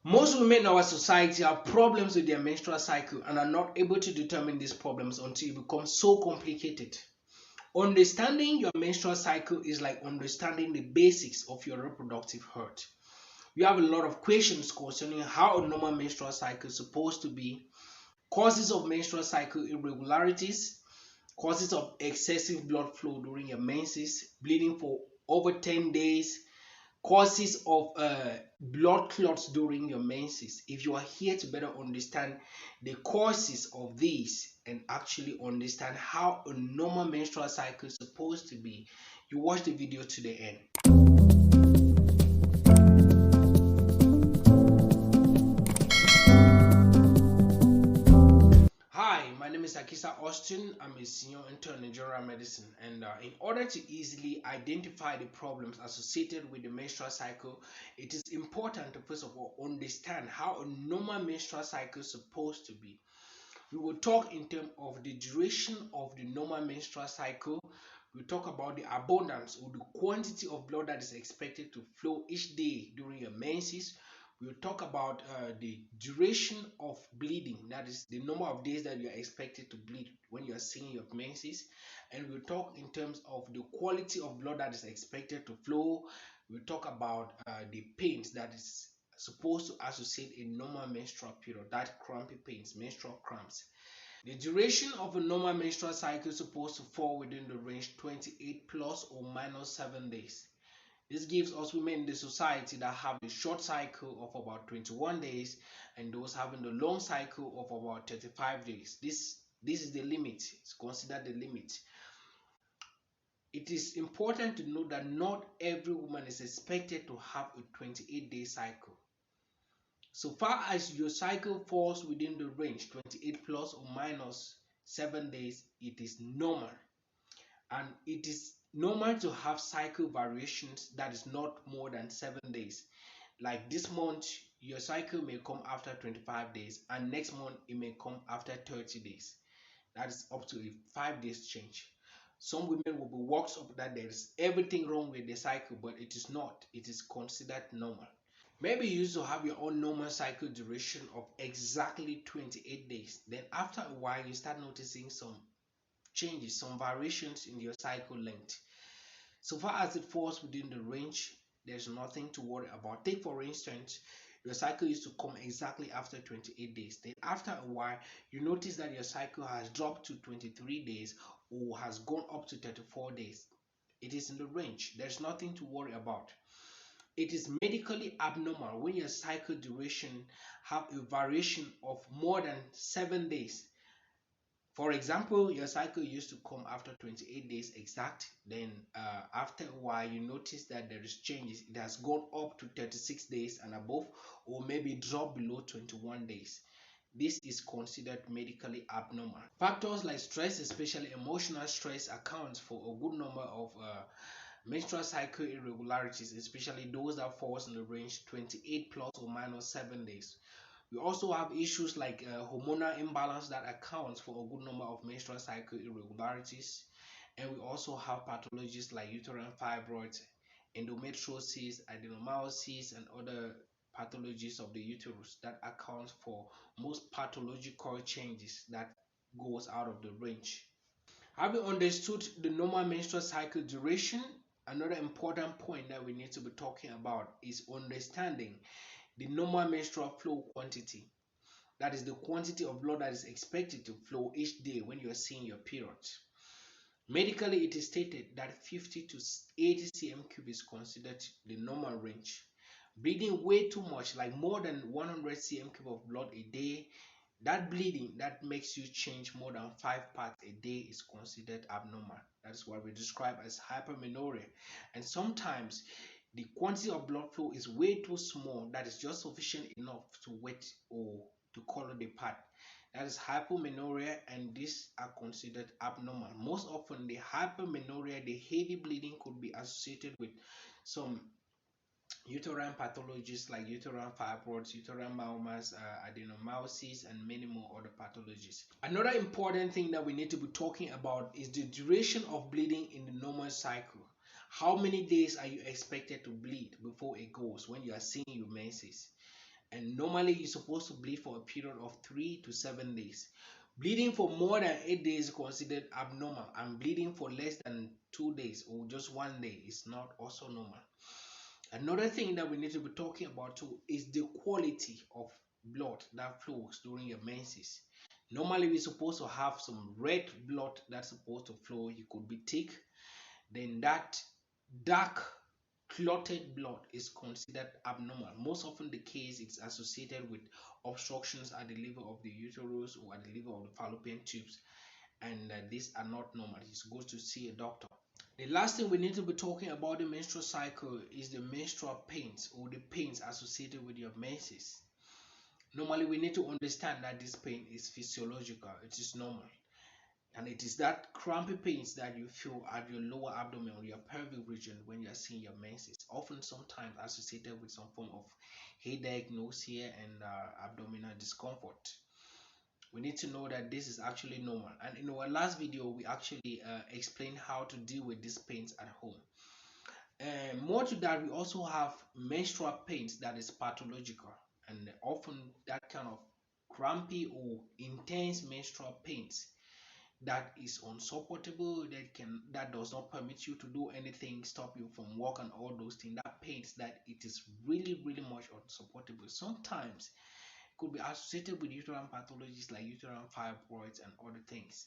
Most women in our society have problems with their menstrual cycle and are not able to determine these problems until it becomes so complicated. Understanding your menstrual cycle is like understanding the basics of your reproductive health. You have a lot of questions concerning how a normal menstrual cycle is supposed to be, causes of menstrual cycle irregularities, causes of excessive blood flow during your menses, bleeding for over 10 days, causes of blood clots during your menses. If you are here to better understand the causes of these and actually understand how a normal menstrual cycle is supposed to be, you watch the video to the end. Hi, my name is Akisah Austin. I'm a senior intern in general medicine, and in order to easily identify the problems associated with the menstrual cycle, it is important to first of all understand how a normal menstrual cycle is supposed to be. We will talk in terms of the duration of the normal menstrual cycle. We'll talk about the abundance or the quantity of blood that is expected to flow each day during your menses. We'll talk about the duration of bleeding, that is the number of days that you are expected to bleed when you are seeing your menses. And we'll talk in terms of the quality of blood that is expected to flow. We'll talk about the pains that is supposed to associate a normal menstrual period, that crampy pains, menstrual cramps. The duration of a normal menstrual cycle is supposed to fall within the range 28 plus or minus 7 days. This gives us women in the society that have a short cycle of about 21 days and those having the long cycle of about 35 days. This is the limit. It's considered the limit. It is important to note that not every woman is expected to have a 28-day cycle. So far as your cycle falls within the range 28 plus or minus 7 days, it is normal. And it is normal to have cycle variations that is not more than 7 days. Like this month, your cycle may come after 25 days, and next month it may come after 30 days. That is up to a 5 days change. Some women will be worked up that there is everything wrong with the cycle, but it is not. It is considered normal. Maybe you used to have your own normal cycle duration of exactly 28 days. Then after a while, you start noticing some changes, some variations in your cycle length. So far as it falls within the range, there's nothing to worry about. Take for instance, your cycle used to come exactly after 28 days. Then after a while, you notice that your cycle has dropped to 23 days or has gone up to 34 days. It is in the range. There's nothing to worry about. It is medically abnormal when your cycle duration have a variation of more than 7 days. For example, your cycle used to come after 28 days exact. Then after a while, you notice that there is changes. It has gone up to 36 days and above, or maybe drop below 21 days. This is considered medically abnormal. Factors like stress, especially emotional stress, accounts for a good number of menstrual cycle irregularities, especially those that falls in the range 28 plus or minus 7 days. We also have issues like hormonal imbalance that accounts for a good number of menstrual cycle irregularities. And we also have pathologies like uterine fibroids, endometriosis, adenomyosis, and other pathologies of the uterus that account for most pathological changes that goes out of the range. Having understood the normal menstrual cycle duration, another important point that we need to be talking about is understanding the normal menstrual flow quantity. That is the quantity of blood that is expected to flow each day when you are seeing your periods. Medically, it is stated that 50 to 80 cm cube is considered the normal range. Bleeding way too much, like more than 100 cm cube of blood a day, that bleeding that makes you change more than 5 parts a day is considered abnormal. That is what we describe as hypermenorrhea. And sometimes the quantity of blood flow is way too small, that is just sufficient enough to wet or to color the pad. That is hypomenorrhea, and these are considered abnormal. Most often, the hypermenorrhea, the heavy bleeding, could be associated with some uterine pathologies like uterine fibroids, uterine myomas, adenomyosis, and many more other pathologies. Another important thing that we need to be talking about is the duration of bleeding in the normal cycle. How many days are you expected to bleed before it goes when you are seeing your menses? and normally you're supposed to bleed for a period of 3 to 7 days. Bleeding for more than 8 days is considered abnormal, and bleeding for less than 2 days or just 1 day is not also normal. Another thing that we need to be talking about too is the quality of blood that flows during your menses. Normally, we're supposed to have some red blood that's supposed to flow. It could be thick. Then that dark clotted blood is considered abnormal. Most often the case it's associated with obstructions at the level of the uterus or at the level of the fallopian tubes, and these are not normal. It's good to see a doctor. The last thing we need to be talking about the menstrual cycle is the menstrual pains or the pains associated with your menses. Normally, we need to understand that this pain is physiological, it is normal, and it is that crampy pains that you feel at your lower abdomen or your pelvic region when you are seeing your menses, often sometimes associated with some form of headache, nausea, and abdominal discomfort. We need to know that this is actually normal, and in our last video we actually explained how to deal with these pains at home. And more to that, we also have menstrual pains that is pathological, and often that kind of crampy or intense menstrual pains that is unsupportable, that does not permit you to do anything, stop you from work and all those things. That pains that it is really much unsupportable. Sometimes it could be associated with uterine pathologies like uterine fibroids and other things.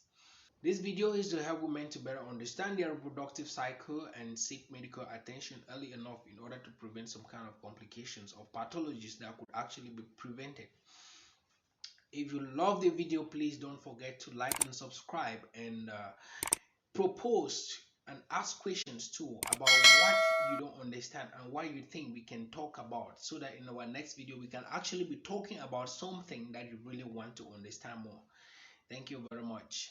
This video is to help women to better understand their reproductive cycle and seek medical attention early enough in order to prevent some kind of complications or pathologies that could actually be prevented. If you love the video, please don't forget to like and subscribe, and propose and ask questions too about what you don't understand and what you think we can talk about, so that in our next video we can actually be talking about something that you really want to understand more. Thank you very much.